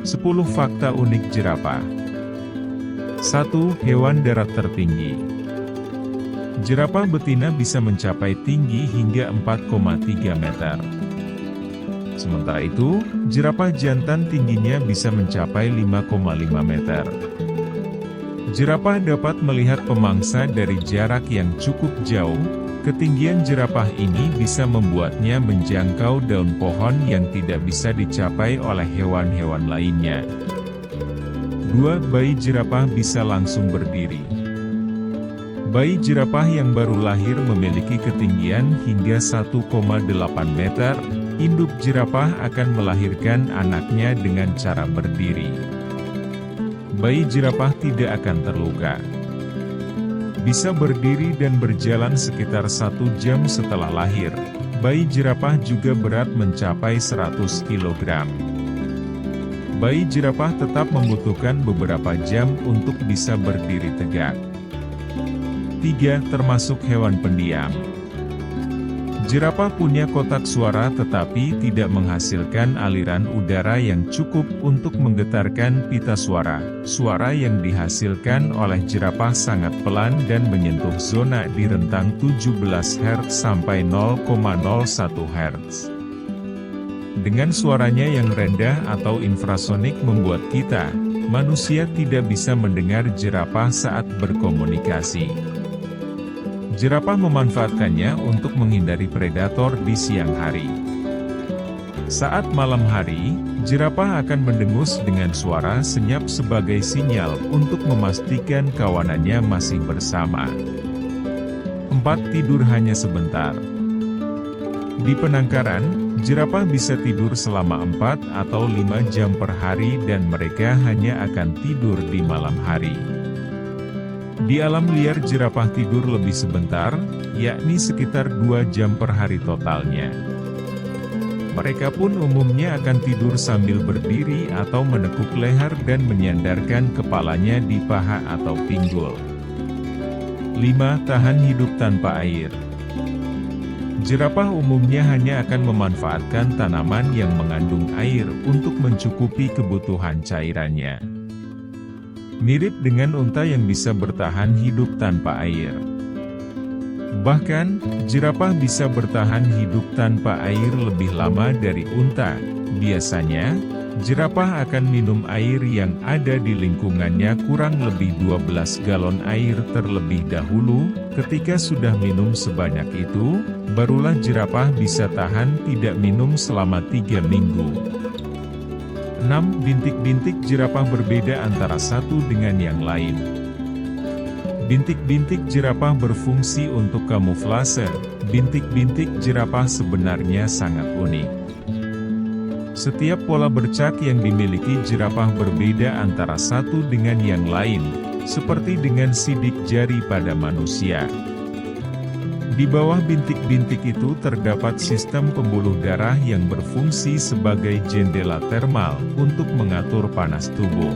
10 fakta unik jerapah. 1. Hewan darat tertinggi. Jerapah betina bisa mencapai tinggi hingga 4,3 meter. Sementara itu, jerapah jantan tingginya bisa mencapai 5,5 meter. Jerapah dapat melihat pemangsa dari jarak yang cukup jauh. Ketinggian jerapah ini bisa membuatnya menjangkau daun pohon yang tidak bisa dicapai oleh hewan-hewan lainnya. 2. Bayi jerapah bisa langsung berdiri. Bayi jerapah yang baru lahir memiliki ketinggian hingga 1,8 meter. Induk jerapah akan melahirkan anaknya dengan cara berdiri. Bayi jerapah tidak akan terluka. Bisa berdiri dan berjalan sekitar 1 jam setelah lahir. Bayi jerapah juga berat mencapai 100 kg. Bayi jerapah tetap membutuhkan beberapa jam untuk bisa berdiri tegak. 3. Termasuk hewan pendiam. Jerapah punya kotak suara tetapi tidak menghasilkan aliran udara yang cukup untuk menggetarkan pita suara. Suara yang dihasilkan oleh jerapah sangat pelan dan menyentuh zona di rentang 17 Hz sampai 0,01 Hz. Dengan suaranya yang rendah atau infrasonik membuat kita, manusia tidak bisa mendengar jerapah saat berkomunikasi. Jerapah memanfaatkannya untuk menghindari predator di siang hari. Saat malam hari, jerapah akan mendengus dengan suara senyap sebagai sinyal untuk memastikan kawanannya masih bersama. 4. Tidur hanya sebentar. Di penangkaran, jerapah bisa tidur selama 4 atau 5 jam per hari dan mereka hanya akan tidur di malam hari. Di alam liar jerapah tidur lebih sebentar, yakni sekitar 2 jam per hari totalnya. Mereka pun umumnya akan tidur sambil berdiri atau menekuk leher dan menyandarkan kepalanya di paha atau pinggul. 5. Tahan hidup tanpa air. Jerapah umumnya hanya akan memanfaatkan tanaman yang mengandung air untuk mencukupi kebutuhan cairannya. Mirip dengan unta yang bisa bertahan hidup tanpa air. Bahkan, jerapah bisa bertahan hidup tanpa air lebih lama dari unta. Biasanya, jerapah akan minum air yang ada di lingkungannya kurang lebih 12 galon air terlebih dahulu. Ketika sudah minum sebanyak itu, barulah jerapah bisa tahan tidak minum selama 3 minggu. 6. Bintik-bintik jerapah berbeda antara satu dengan yang lain. Bintik-bintik jerapah berfungsi untuk kamuflase. Bintik-bintik jerapah sebenarnya sangat unik. Setiap pola bercak yang dimiliki jerapah berbeda antara satu dengan yang lain, seperti dengan sidik jari pada manusia. Di bawah bintik-bintik itu terdapat sistem pembuluh darah yang berfungsi sebagai jendela termal untuk mengatur panas tubuh.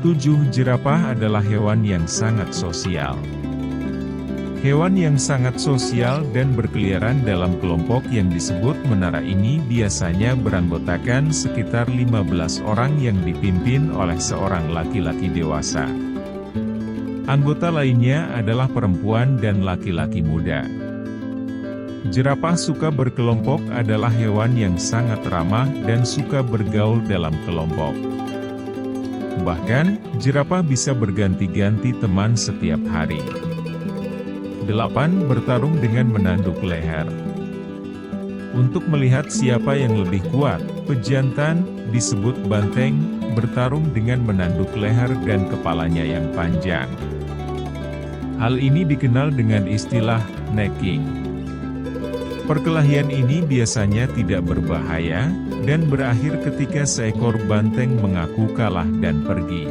7. Jerapah adalah hewan yang sangat sosial. Hewan yang sangat sosial dan berkeliaran dalam kelompok yang disebut menara ini biasanya beranggotakan sekitar 15 orang yang dipimpin oleh seorang laki-laki dewasa. Anggota lainnya adalah perempuan dan laki-laki muda. Jerapah suka berkelompok adalah hewan yang sangat ramah dan suka bergaul dalam kelompok. Bahkan, jerapah bisa berganti-ganti teman setiap hari. 8. Bertarung dengan menanduk leher. Untuk melihat siapa yang lebih kuat, pejantan, disebut banteng, bertarung dengan menanduk leher dan kepalanya yang panjang. Hal ini dikenal dengan istilah necking. Perkelahian ini biasanya tidak berbahaya, dan berakhir ketika seekor banteng mengaku kalah dan pergi.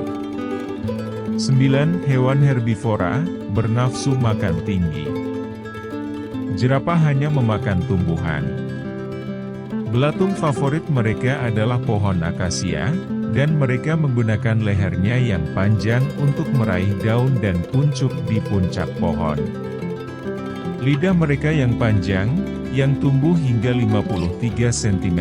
9. Hewan herbivora, bernafsu makan tinggi. Jerapah hanya memakan tumbuhan. Belatung favorit mereka adalah pohon akasia, dan mereka menggunakan lehernya yang panjang untuk meraih daun dan kuncup di puncak pohon. Lidah mereka yang panjang, yang tumbuh hingga 53 cm,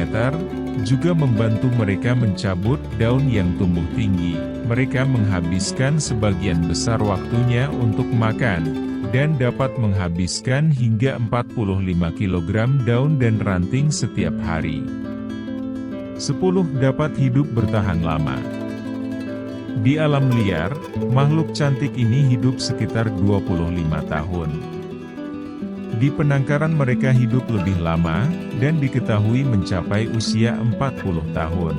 juga membantu mereka mencabut daun yang tumbuh tinggi. Mereka menghabiskan sebagian besar waktunya untuk makan, dan dapat menghabiskan hingga 45 kg daun dan ranting setiap hari. 10. Dapat hidup bertahan lama. Di alam liar, makhluk cantik ini hidup sekitar 25 tahun. Di penangkaran mereka hidup lebih lama, dan diketahui mencapai usia 40 tahun.